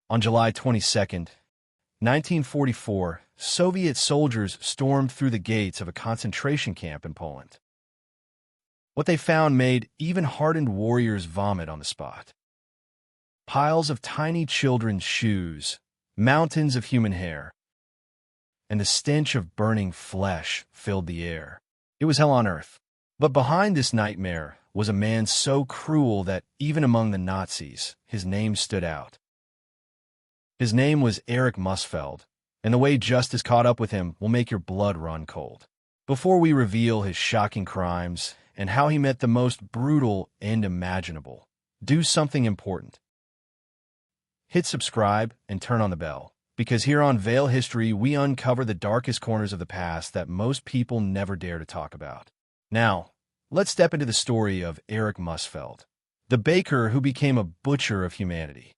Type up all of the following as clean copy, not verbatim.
On July 22, 1944, Soviet soldiers stormed through the gates of a concentration camp in Poland. What they found made even hardened warriors vomit on the spot. Piles of tiny children's shoes, mountains of human hair, and the stench of burning flesh filled the air. It was hell on earth. But behind this nightmare was a man so cruel that even among the Nazis, his name stood out. His name was Erich Muhsfeldt, and the way justice caught up with him will make your blood run cold. Before we reveal his shocking crimes and how he met the most brutal end imaginable, do something important. Hit subscribe and turn on the bell, because here on Veil History we uncover the darkest corners of the past that most people never dare to talk about. Now, let's step into the story of Erich Muhsfeldt, the baker who became a butcher of humanity.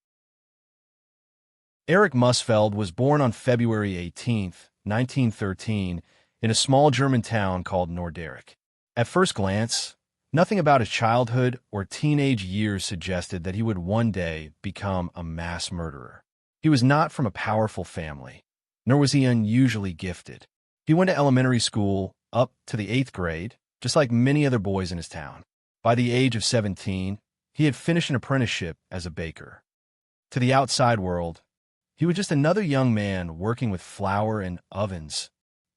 Erich Muhsfeldt was born on February 18, 1913, in a small German town called Norderich. At first glance, nothing about his childhood or teenage years suggested that he would one day become a mass murderer. He was not from a powerful family, nor was he unusually gifted. He went to elementary school up to the 8th grade, just like many other boys in his town. By the age of 17, he had finished an apprenticeship as a baker. To the outside world, he was just another young man working with flour and ovens,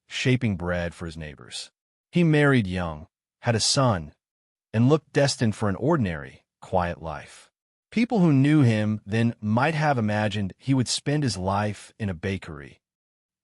shaping bread for his neighbors. He married young, had a son, and looked destined for an ordinary, quiet life. People who knew him then might have imagined he would spend his life in a bakery,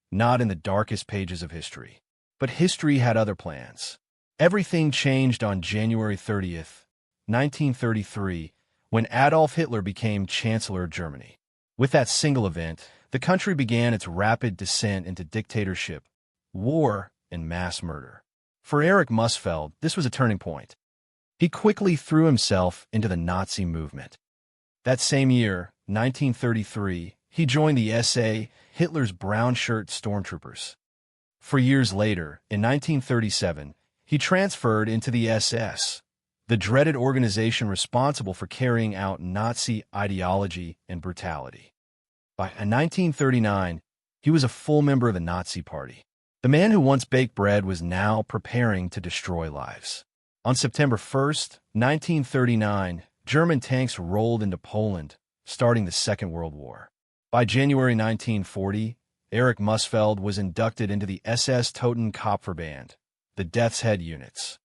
not in the darkest pages of history. But history had other plans. Everything changed on January 30th, 1933, when Adolf Hitler became Chancellor of Germany. With that single event, the country began its rapid descent into dictatorship, war, and mass murder. For Erich Muhsfeldt, this was a turning point. He quickly threw himself into the Nazi movement. That same year, 1933, he joined the SA, Hitler's brown shirt stormtroopers. 4 years later, in 1937, he transferred into the SS, the dreaded organization responsible for carrying out Nazi ideology and brutality. By 1939, he was a full member of the Nazi Party. The man who once baked bread was now preparing to destroy lives. On September 1st, 1939, German tanks rolled into Poland, starting the Second World War. By January 1940, Erich Muhsfeldt was inducted into the SS Totenkopfverband, the Death's Head units.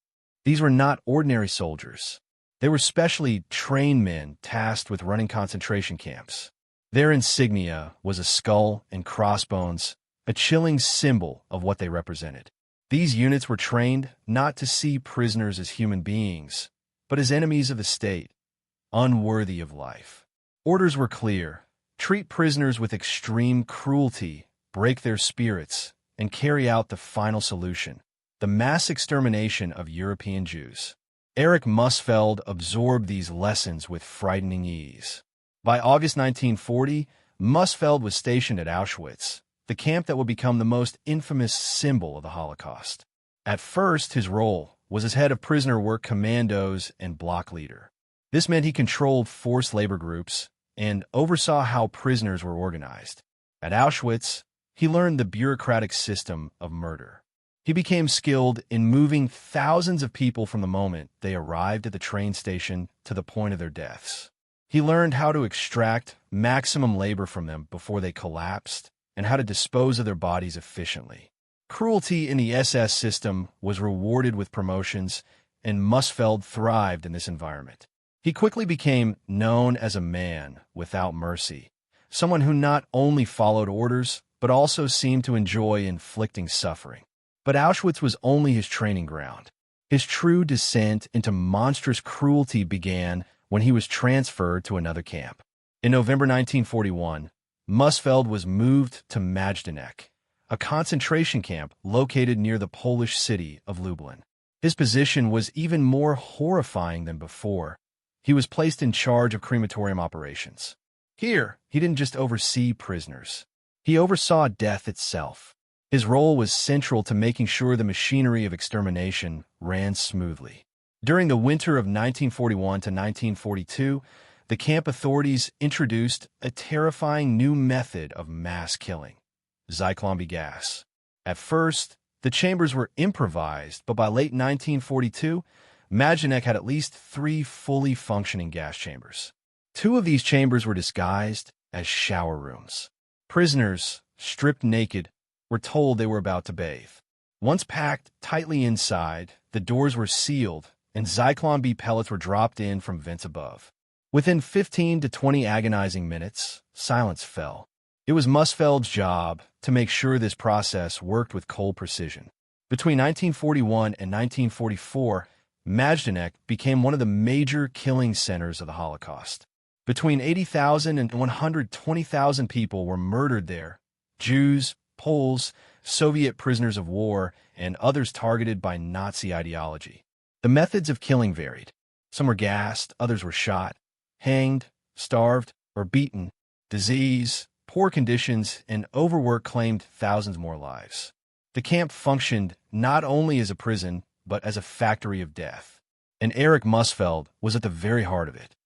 These were not ordinary soldiers. They were specially trained men tasked with running concentration camps. Their insignia was a skull and crossbones, a chilling symbol of what they represented. These units were trained not to see prisoners as human beings, but as enemies of the state, unworthy of life. Orders were clear: treat prisoners with extreme cruelty, break their spirits, and carry out the final solution: the mass extermination of European Jews. Erich Muhsfeldt absorbed these lessons with frightening ease. By August 1940, Muhsfeldt was stationed at Auschwitz, the camp that would become the most infamous symbol of the Holocaust. At first, his role was as head of prisoner work commandos and block leader. This meant he controlled forced labor groups and oversaw how prisoners were organized. At Auschwitz, he learned the bureaucratic system of murder. He became skilled in moving thousands of people from the moment they arrived at the train station to the point of their deaths. He learned how to extract maximum labor from them before they collapsed and how to dispose of their bodies efficiently. Cruelty in the SS system was rewarded with promotions, and Muhsfeldt thrived in this environment. He quickly became known as a man without mercy, someone who not only followed orders, but also seemed to enjoy inflicting suffering. But Auschwitz was only his training ground. His true descent into monstrous cruelty began when he was transferred to another camp. In November 1941, Muhsfeldt was moved to Majdanek, a concentration camp located near the Polish city of Lublin. His position was even more horrifying than before. He was placed in charge of crematorium operations. Here, he didn't just oversee prisoners. He oversaw death itself. His role was central to making sure the machinery of extermination ran smoothly. During the winter of 1941 to 1942, the camp authorities introduced a terrifying new method of mass killing: Zyklonby gas. At first, the chambers were improvised, but by late 1942, Majdanek had at least 3 fully functioning gas chambers. 2 of these chambers were disguised as shower rooms. Prisoners, stripped naked, were told they were about to bathe. Once packed tightly inside, the doors were sealed, and Zyklon B pellets were dropped in from vents above. Within 15 to 20 agonizing minutes, silence fell. It was Muhsfeldt's job to make sure this process worked with cold precision. Between 1941 and 1944, Majdanek became one of the major killing centers of the Holocaust. Between 80,000 and 120,000 people were murdered there: Jews, Poles, Soviet prisoners of war, and others targeted by Nazi ideology. The methods of killing varied. Some were gassed, others were shot, hanged, starved, or beaten. Disease, poor conditions, and overwork claimed thousands more lives. The camp functioned not only as a prison, but as a factory of death. And Erich Muhsfeldt was at the very heart of it.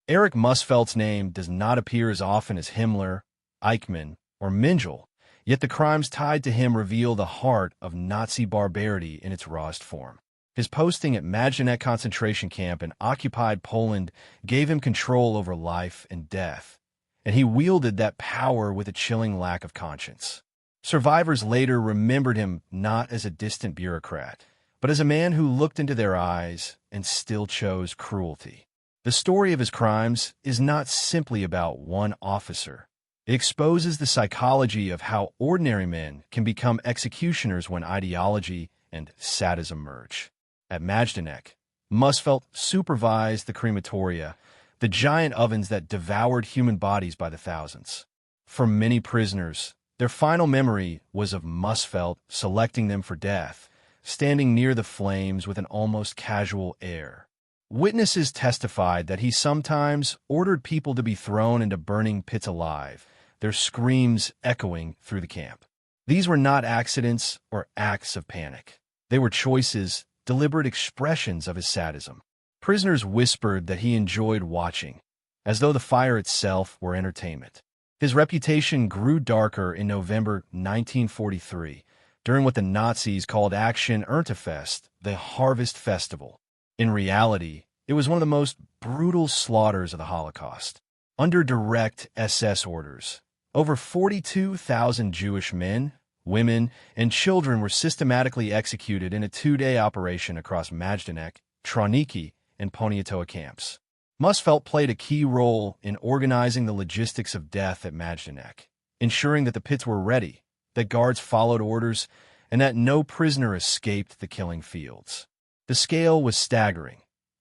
Erich Muhsfeldt's name does not appear as often as Himmler, Eichmann, or Mengele, yet the crimes tied to him reveal the heart of Nazi barbarity in its rawest form. His posting at Majdanek concentration camp in occupied Poland gave him control over life and death, and he wielded that power with a chilling lack of conscience. Survivors later remembered him not as a distant bureaucrat, but as a man who looked into their eyes and still chose cruelty. The story of his crimes is not simply about one officer. It exposes the psychology of how ordinary men can become executioners when ideology and sadism merge. At Majdanek, Muhsfeldt supervised the crematoria, the giant ovens that devoured human bodies by the thousands. For many prisoners, their final memory was of Muhsfeldt selecting them for death, standing near the flames with an almost casual air. Witnesses testified that he sometimes ordered people to be thrown into burning pits alive, their screams echoing through the camp. These were not accidents or acts of panic. They were choices, deliberate expressions of his sadism. Prisoners whispered that he enjoyed watching, as though the fire itself were entertainment. His reputation grew darker in November 1943, during what the Nazis called Action Erntefest, the Harvest Festival. In reality, it was one of the most brutal slaughters of the Holocaust. Under direct SS orders, over 42,000 Jewish men, women, and children were systematically executed in a 2-day operation across Majdanek, Troniki, and Poniatowa camps. Muhsfeldt played a key role in organizing the logistics of death at Majdanek, ensuring that the pits were ready, that guards followed orders, and that no prisoner escaped the killing fields. The scale was staggering.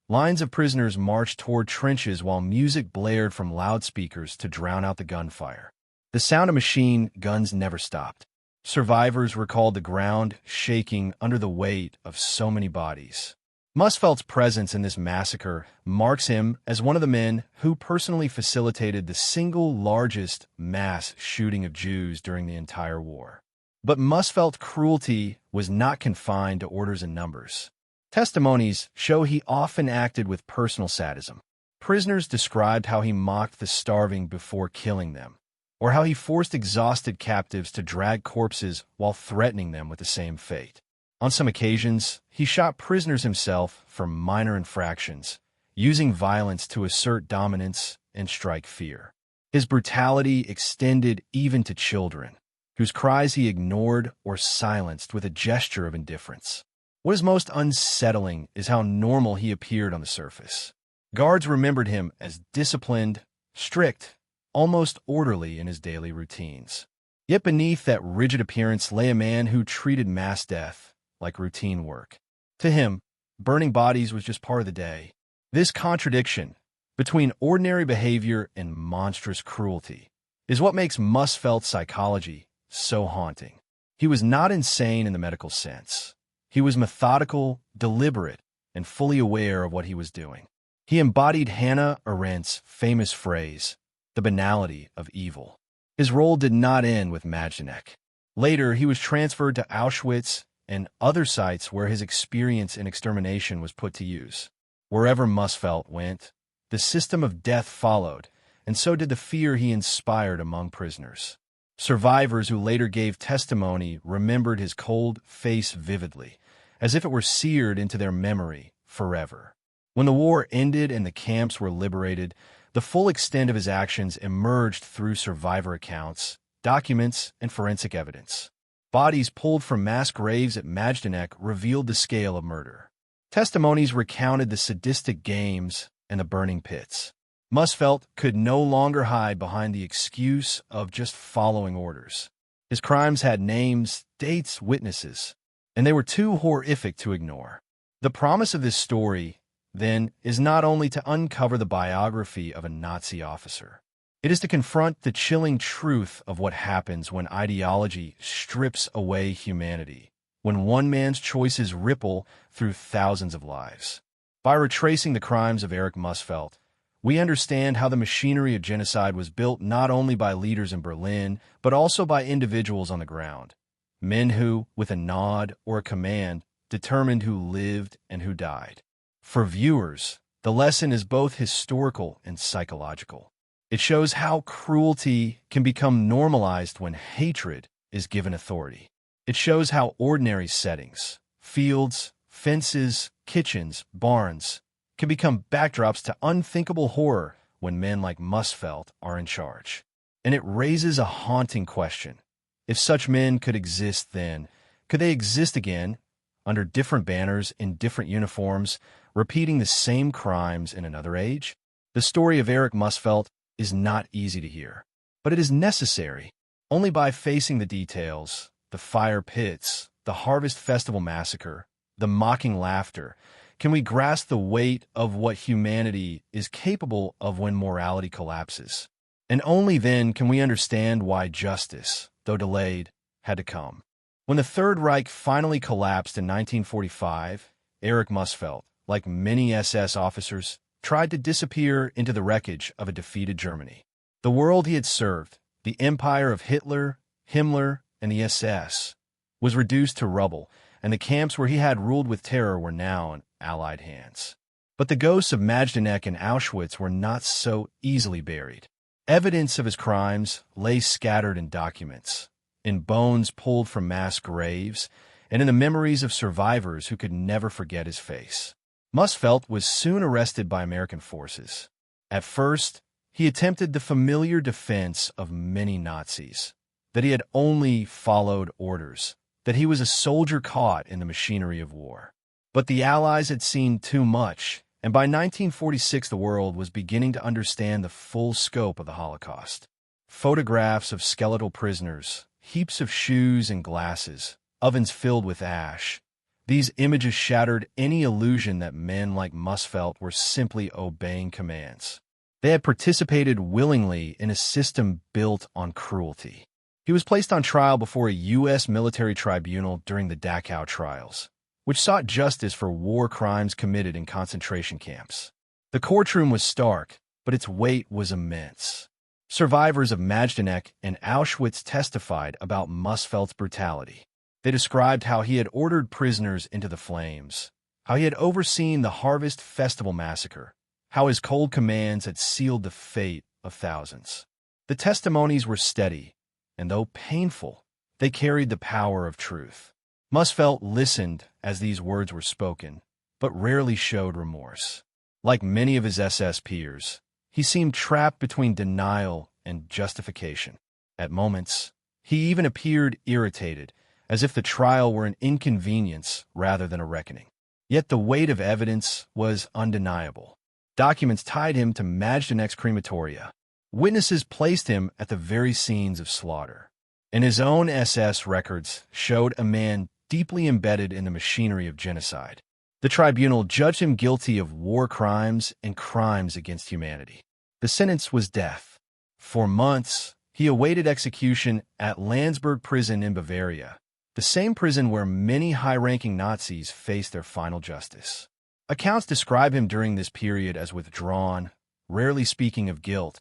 Lines of prisoners marched toward trenches while music blared from loudspeakers to drown out the gunfire. The sound of machine guns never stopped. Survivors recalled the ground shaking under the weight of so many bodies. Muhsfeldt's presence in this massacre marks him as one of the men who personally facilitated the single largest mass shooting of Jews during the entire war. But Muhsfeldt's cruelty was not confined to orders and numbers. Testimonies show he often acted with personal sadism. Prisoners described how he mocked the starving before killing them, or how he forced exhausted captives to drag corpses while threatening them with the same fate. On some occasions, he shot prisoners himself for minor infractions, using violence to assert dominance and strike fear. His brutality extended even to children, whose cries he ignored or silenced with a gesture of indifference. What is most unsettling is how normal he appeared on the surface. Guards remembered him as disciplined, strict, almost orderly in his daily routines. Yet beneath that rigid appearance lay a man who treated mass death like routine work. To him, burning bodies was just part of the day. This contradiction between ordinary behavior and monstrous cruelty is what makes Muhsfeldt's psychology so haunting. He was not insane in the medical sense. He was methodical, deliberate, and fully aware of what he was doing. He embodied Hannah Arendt's famous phrase, "the banality of evil." His role did not end with Majdanek. Later, he was transferred to Auschwitz and other sites where his experience in extermination was put to use. Wherever Muhsfeldt went, the system of death followed, and so did the fear he inspired among prisoners. Survivors who later gave testimony remembered his cold face vividly, as if it were seared into their memory forever. When the war ended and the camps were liberated, the full extent of his actions emerged through survivor accounts, documents, and forensic evidence. Bodies pulled from mass graves at Majdanek revealed the scale of murder. Testimonies recounted the sadistic games and the burning pits. Muhsfeldt could no longer hide behind the excuse of just following orders. His crimes had names, dates, witnesses, and they were too horrific to ignore. The promise of this story, then, is not only to uncover the biography of a Nazi officer. It is to confront the chilling truth of what happens when ideology strips away humanity, when one man's choices ripple through thousands of lives. By retracing the crimes of Erich Muhsfeldt, we understand how the machinery of genocide was built not only by leaders in Berlin, but also by individuals on the ground. Men who, with a nod or a command, determined who lived and who died. For viewers, the lesson is both historical and psychological. It shows how cruelty can become normalized when hatred is given authority. It shows how ordinary settings, fields, fences, kitchens, barns, can become backdrops to unthinkable horror when men like Muhsfeldt are in charge. And it raises a haunting question. If such men could exist then, could they exist again, under different banners, in different uniforms, repeating the same crimes in another age? The story of Erich Muhsfeldt is not easy to hear, but it is necessary. Only by facing the details, the fire pits, the Harvest Festival massacre, the mocking laughter, can we grasp the weight of what humanity is capable of when morality collapses. And only then can we understand why justice, though delayed, had to come. When the Third Reich finally collapsed in 1945, Erich Muhsfeldt, like many SS officers, tried to disappear into the wreckage of a defeated Germany. The world he had served, the empire of Hitler, Himmler, and the SS, was reduced to rubble, and the camps where he had ruled with terror were now in Allied hands. But the ghosts of Majdanek and Auschwitz were not so easily buried. Evidence of his crimes lay scattered in documents, in bones pulled from mass graves, and in the memories of survivors who could never forget his face. Muhsfeldt was soon arrested by American forces. At first, he attempted the familiar defense of many Nazis, that he had only followed orders, that he was a soldier caught in the machinery of war. But the Allies had seen too much, and by 1946 the world was beginning to understand the full scope of the Holocaust. Photographs of skeletal prisoners, heaps of shoes and glasses, ovens filled with ash. These images shattered any illusion that men like Muhsfeldt were simply obeying commands. They had participated willingly in a system built on cruelty. He was placed on trial before a U.S. military tribunal during the Dachau trials, which sought justice for war crimes committed in concentration camps. The courtroom was stark, but its weight was immense. Survivors of Majdanek and Auschwitz testified about Muhsfeldt's brutality. They described how he had ordered prisoners into the flames, how he had overseen the Harvest Festival massacre, how his cold commands had sealed the fate of thousands. The testimonies were steady, and though painful, they carried the power of truth. Muhsfeldt listened as these words were spoken, but rarely showed remorse. Like many of his SS peers, he seemed trapped between denial and justification. At moments, he even appeared irritated, as if the trial were an inconvenience rather than a reckoning. Yet the weight of evidence was undeniable. Documents tied him to Majdanek's crematoria. Witnesses placed him at the very scenes of slaughter. And his own SS records showed a man deeply embedded in the machinery of genocide. The tribunal judged him guilty of war crimes and crimes against humanity. The sentence was death. For months, he awaited execution at Landsberg prison in Bavaria, the same prison where many high-ranking Nazis faced their final justice. Accounts describe him during this period as withdrawn, rarely speaking of guilt,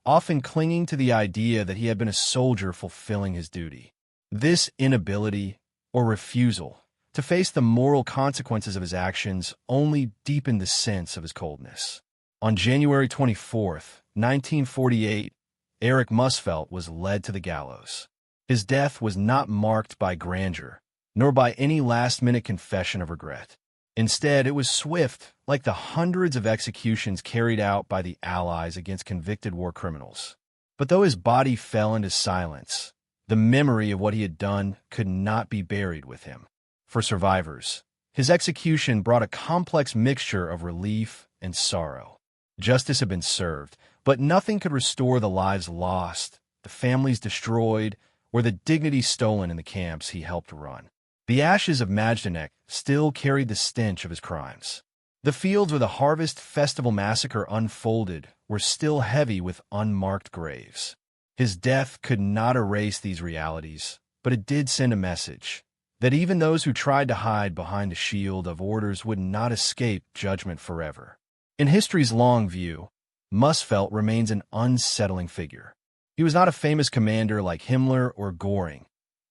often clinging to the idea that he had been a soldier fulfilling his duty. This inability, or refusal, To face the moral consequences of his actions only deepened the sense of his coldness. On January 24th, 1948, Erich Muhsfeldt was led to the gallows. His death was not marked by grandeur, nor by any last-minute confession of regret. Instead, it was swift, like the hundreds of executions carried out by the Allies against convicted war criminals. But though his body fell into silence, the memory of what he had done could not be buried with him. For survivors, his execution brought a complex mixture of relief and sorrow. Justice had been served, but nothing could restore the lives lost, the families destroyed, or the dignity stolen in the camps he helped run. The ashes of Majdanek still carried the stench of his crimes. The fields where the Harvest Festival massacre unfolded were still heavy with unmarked graves. His death could not erase these realities, but it did send a message that even those who tried to hide behind a shield of orders would not escape judgment forever. In history's long view, Muhsfeldt remains an unsettling figure. He was not a famous commander like Himmler or Göring,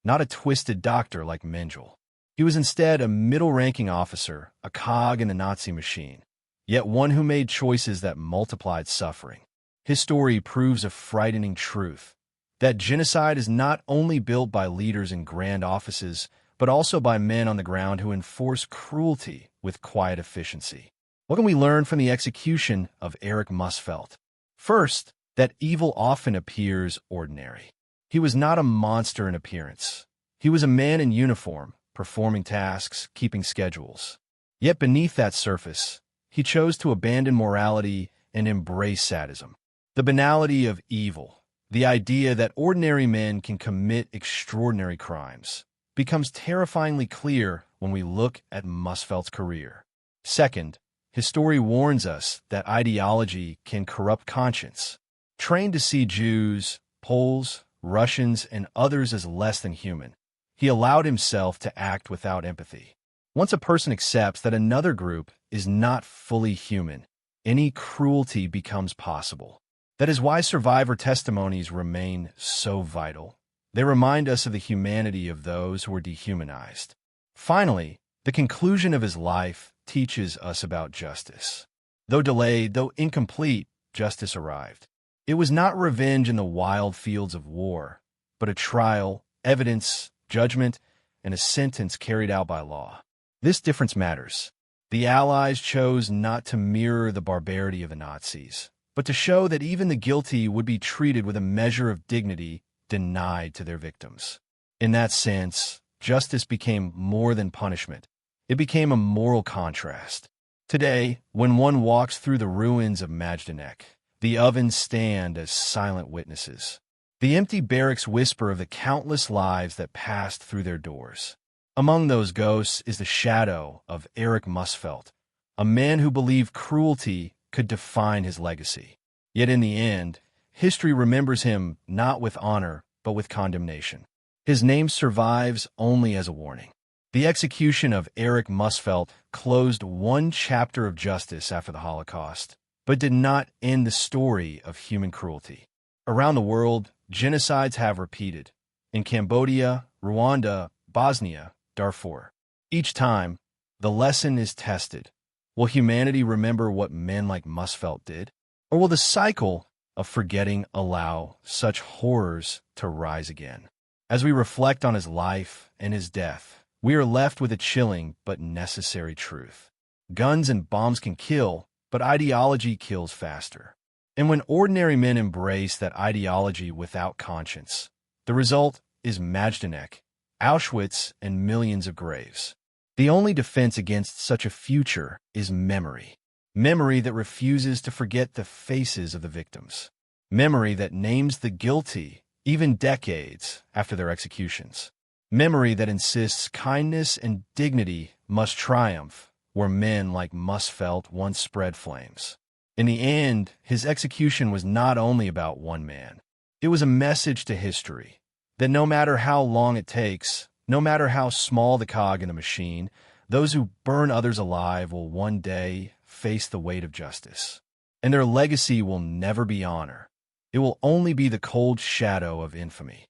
not a twisted doctor like Mengele. He was instead a middle-ranking officer, a cog in the Nazi machine, yet one who made choices that multiplied suffering. His story proves a frightening truth, that genocide is not only built by leaders in grand offices, but also by men on the ground who enforce cruelty with quiet efficiency. What can we learn from the execution of Erich Muhsfeldt? First, that evil often appears ordinary. He was not a monster in appearance. He was a man in uniform, performing tasks, keeping schedules. Yet beneath that surface, he chose to abandon morality and embrace sadism. The banality of evil, the idea that ordinary men can commit extraordinary crimes, becomes terrifyingly clear when we look at Muhsfeldt's career. Second, his story warns us that ideology can corrupt conscience. Trained to see Jews, Poles, Russians, and others as less than human, he allowed himself to act without empathy. Once a person accepts that another group is not fully human, any cruelty becomes possible. That is why survivor testimonies remain so vital. They remind us of the humanity of those who were dehumanized. Finally, the conclusion of his life teaches us about justice. Though delayed, though incomplete, justice arrived. It was not revenge in the wild fields of war, but a trial, evidence, judgment, and a sentence carried out by law. This difference matters. The Allies chose not to mirror the barbarity of the Nazis, but to show that even the guilty would be treated with a measure of dignity denied to their victims. In that sense, justice became more than punishment. It became a moral contrast. Today, when one walks through the ruins of Majdanek, the ovens stand as silent witnesses. The empty barracks whisper of the countless lives that passed through their doors. Among those ghosts is the shadow of Erich Muhsfeldt, a man who believed cruelty could define his legacy. Yet in the end, history remembers him not with honor, but with condemnation. His name survives only as a warning. The execution of Erich Muhsfeldt closed one chapter of justice after the Holocaust, but did not end the story of human cruelty. Around the world, genocides have repeated. In Cambodia, Rwanda, Bosnia, Darfur. Each time, the lesson is tested. Will humanity remember what men like Muhsfeldt did? Or will the cycle of forgetting allow such horrors to rise again? As we reflect on his life and his death, we are left with a chilling but necessary truth. Guns and bombs can kill, but ideology kills faster. And when ordinary men embrace that ideology without conscience, the result is Majdanek, Auschwitz, and millions of graves. The only defense against such a future is memory. Memory that refuses to forget the faces of the victims. Memory that names the guilty, even decades after their executions. Memory that insists kindness and dignity must triumph where men like Muhsfeldt once spread flames. In the end, his execution was not only about one man. It was a message to history that no matter how long it takes, no matter how small the cog in the machine, those who burn others alive will one day face the weight of justice. And their legacy will never be honor. It will only be the cold shadow of infamy.